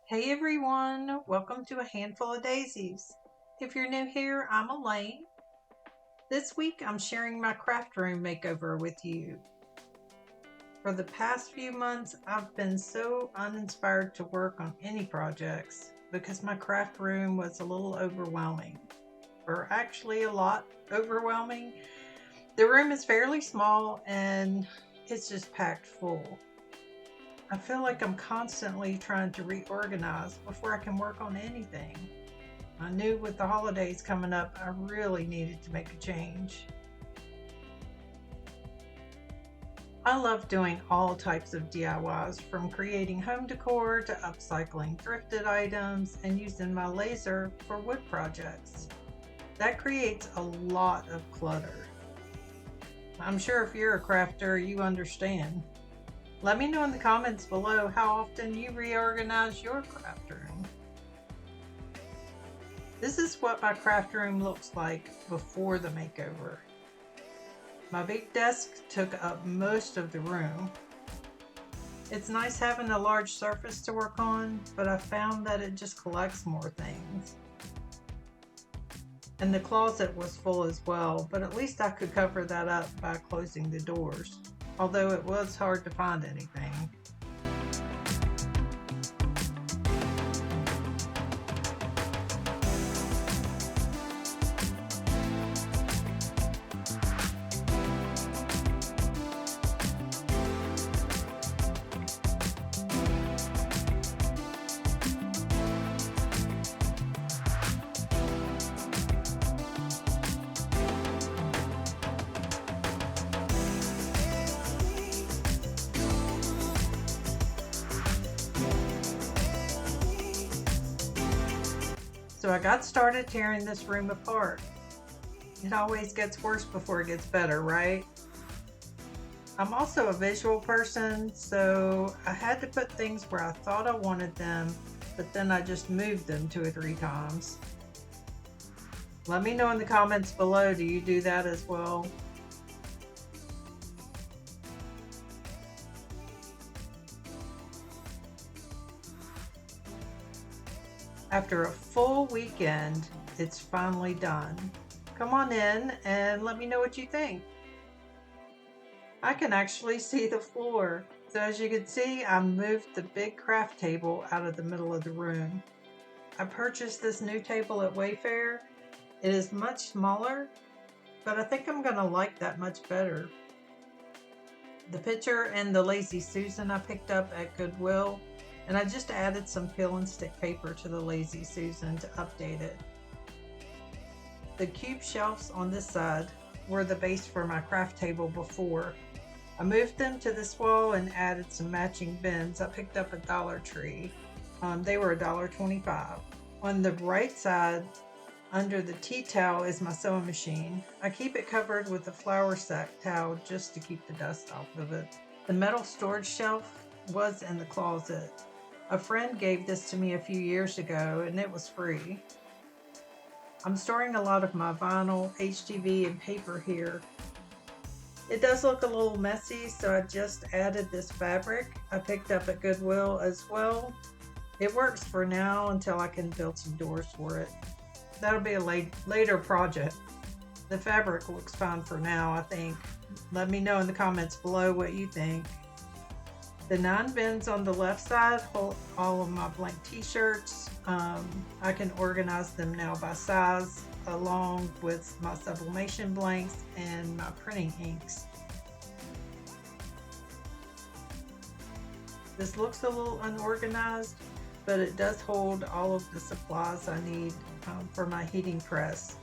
Hey everyone, welcome to A Handful of Daisies. If you're new here, I'm Elaine. This week I'm sharing my craft room makeover with you. For the past few months, I've been so uninspired to work on any projects because my craft room was a little overwhelming, or actually a lot overwhelming. The room is fairly small and it's just packed full. I feel like I'm constantly trying to reorganize before I can work on anything. I knew with the holidays coming up, I really needed to make a change. I love doing all types of DIYs, from creating home decor to upcycling thrifted items and using my laser for wood projects. That creates a lot of clutter. I'm sure if you're a crafter, you understand. Let me know in the comments below how often you reorganize your craft room. This is what my craft room looks like before the makeover. My big desk took up most of the room. It's nice having a large surface to work on, but I found that it just collects more things. And the closet was full as well, but at least I could cover that up by closing the doors, although it was hard to find anything. So I got started tearing this room apart. It always gets worse before it gets better, right? I'm also a visual person, so I had to put things where I thought I wanted them, but then I just moved them 2 or 3 times. Let me know in the comments below, do you do that as well? After a full weekend, it's finally done. Come on in and let me know what you think. I can actually see the floor. So as you can see, I moved the big craft table out of the middle of the room. I purchased this new table at Wayfair. It is much smaller, but I think I'm gonna like that much better. The picture and the Lazy Susan I picked up at Goodwill, and I just added some peel and stick paper to the Lazy Susan to update it. The cube shelves on this side were the base for my craft table before. I moved them to this wall and added some matching bins I picked up at Dollar Tree. They were $1.25. On the right side, under the tea towel, is my sewing machine. I keep it covered with a flour sack towel just to keep the dust off of it. The metal storage shelf was in the closet. A friend gave this to me a few years ago and it was free. I'm storing a lot of my vinyl, HTV, and paper here. It does look a little messy, so I just added this fabric I picked up at Goodwill as well. It works for now until I can build some doors for it. That'll be a later project. The fabric looks fine for now, I think. Let me know in the comments below what you think. The 9 bins on the left side hold all of my blank t-shirts. I can organize them now by size, along with my sublimation blanks and my printing inks. This looks a little unorganized, but it does hold all of the supplies I need for my heating press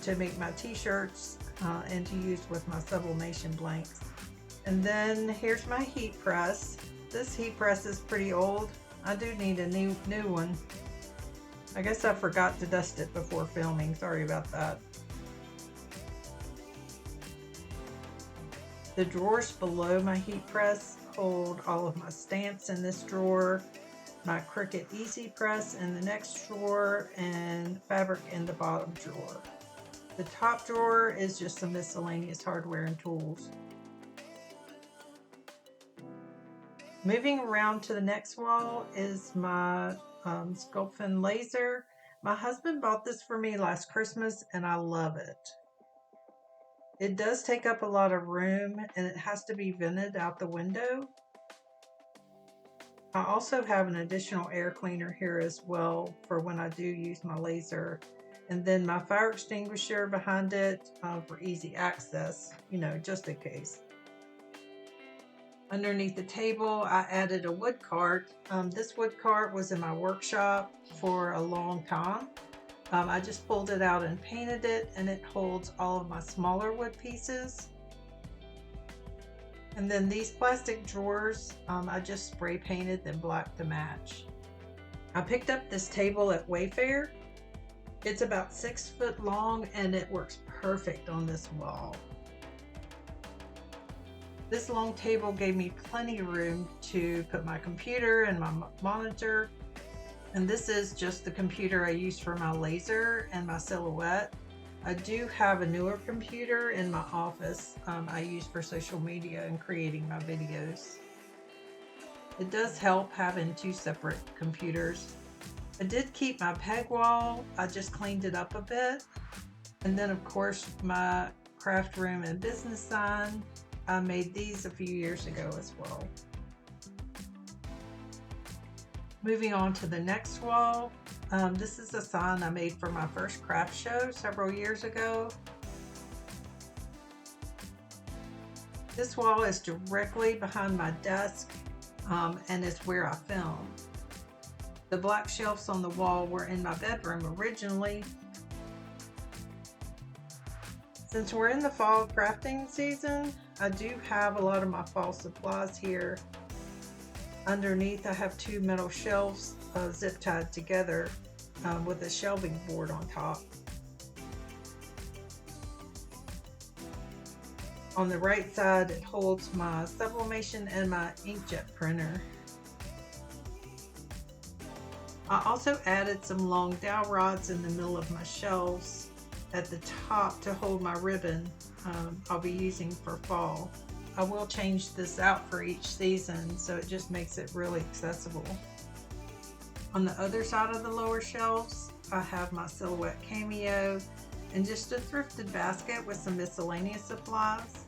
to make my t-shirts and to use with my sublimation blanks. And then here's my heat press. This heat press is pretty old. I do need a new one. I guess I forgot to dust it before filming. Sorry about that. The drawers below my heat press hold all of my stamps in this drawer, my Cricut Easy Press in the next drawer, and fabric in the bottom drawer. The top drawer is just some miscellaneous hardware and tools. Moving around to the next wall is my sculpin laser. My husband bought this for me last Christmas and I love it. It does take up a lot of room and it has to be vented out the window. I also have an additional air cleaner here as well for when I do use my laser. And then my fire extinguisher behind it for easy access, just in case. Underneath the table, I added a wood cart. This wood cart was in my workshop for a long time. I just pulled it out and painted it, and it holds all of my smaller wood pieces. And then these plastic drawers, I just spray painted them black to match. I picked up this table at Wayfair. It's about 6 foot long and it works perfect on this wall. This long table gave me plenty of room to put my computer and my monitor. And this is just the computer I use for my laser and my silhouette. I do have a newer computer in my office I use for social media and creating my videos. It does help having 2 separate computers. I did keep my peg wall. I just cleaned it up a bit. And then of course my craft room and business sign. I made these a few years ago as well. Moving on to the next wall. This is a sign I made for my first craft show several years ago. This wall is directly behind my desk and is where I film. The black shelves on the wall were in my bedroom originally. Since we're in the fall crafting season, I do have a lot of my fall supplies here. Underneath I have 2 metal shelves zip tied together with a shelving board on top. On the right side it holds my sublimation and my inkjet printer. I also added some long dowel rods in the middle of my shelves at the top to hold my ribbon I'll be using for fall. I will change this out for each season, so it just makes it really accessible. On the other side of the lower shelves, I have my silhouette cameo and just a thrifted basket with some miscellaneous supplies.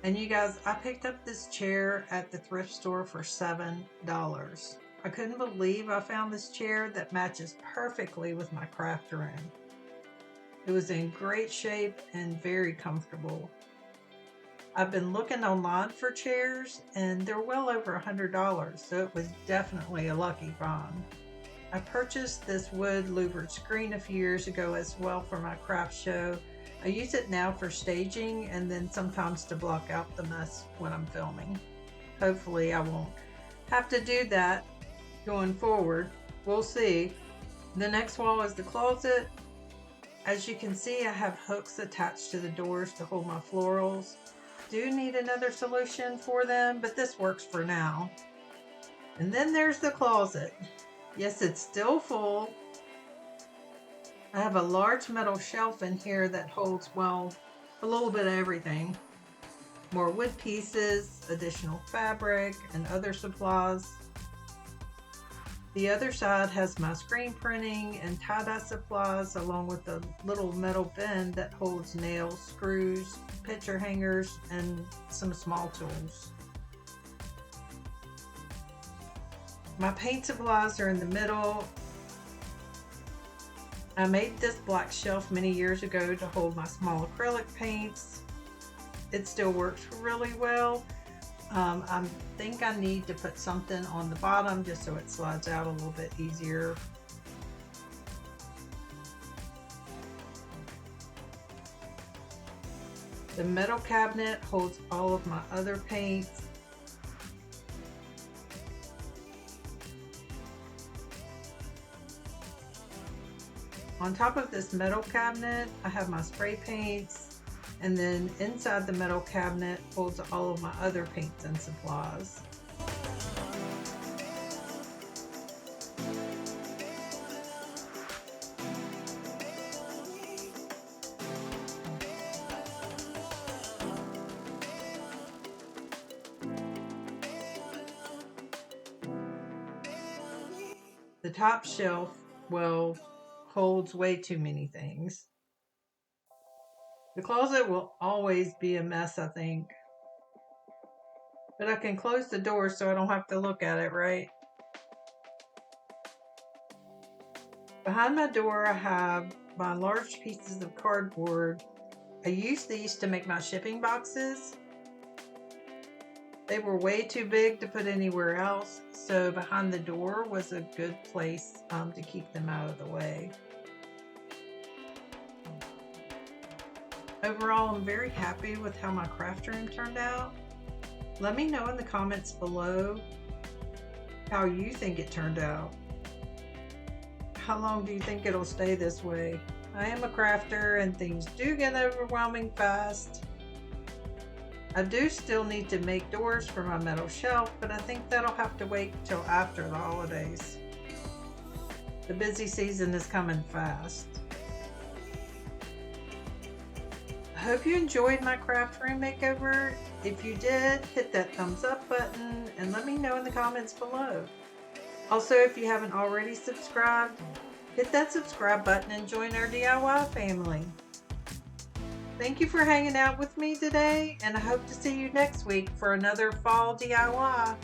And you guys, I picked up this chair at the thrift store for $7. I couldn't believe I found this chair that matches perfectly with my craft room. It was in great shape and very comfortable. I've been looking online for chairs and they're well over $100, so it was definitely a lucky find. I purchased this wood louvered screen a few years ago as well for my craft show. I use it now for staging and then sometimes to block out the mess when I'm filming. Hopefully I won't have to do that going forward. We'll see. The next wall is the closet. As you can see, I have hooks attached to the doors to hold my florals. Do need another solution for them, but this works for now. And then there's the closet. Yes, it's still full. I have a large metal shelf in here that holds, well, a little bit of everything. More wood pieces, additional fabric, and other supplies. The other side has my screen printing and tie-dye supplies, along with a little metal bin that holds nails, screws, picture hangers, and some small tools. My paint supplies are in the middle. I made this black shelf many years ago to hold my small acrylic paints. It still works really well. I think I need to put something on the bottom just so it slides out a little bit easier. The metal cabinet holds all of my other paints. On top of this metal cabinet, I have my spray paints. And then inside the metal cabinet holds all of my other paints and supplies. The top shelf, well, holds way too many things. The closet will always be a mess, I think. But I can close the door so I don't have to look at it, right? Behind my door, I have my large pieces of cardboard. I used these to make my shipping boxes. They were way too big to put anywhere else, so behind the door was a good place to keep them out of the way. Overall, I'm very happy with how my craft room turned out. Let me know in the comments below how you think it turned out. How long do you think it'll stay this way? I am a crafter and things do get overwhelming fast. I do still need to make doors for my metal shelf, but I think that'll have to wait till after the holidays. The busy season is coming fast. I hope you enjoyed my craft room makeover. If you did, hit that thumbs up button and let me know in the comments below. Also, if you haven't already subscribed, hit that subscribe button and join our DIY family. Thank you for hanging out with me today, and I hope to see you next week for another fall DIY.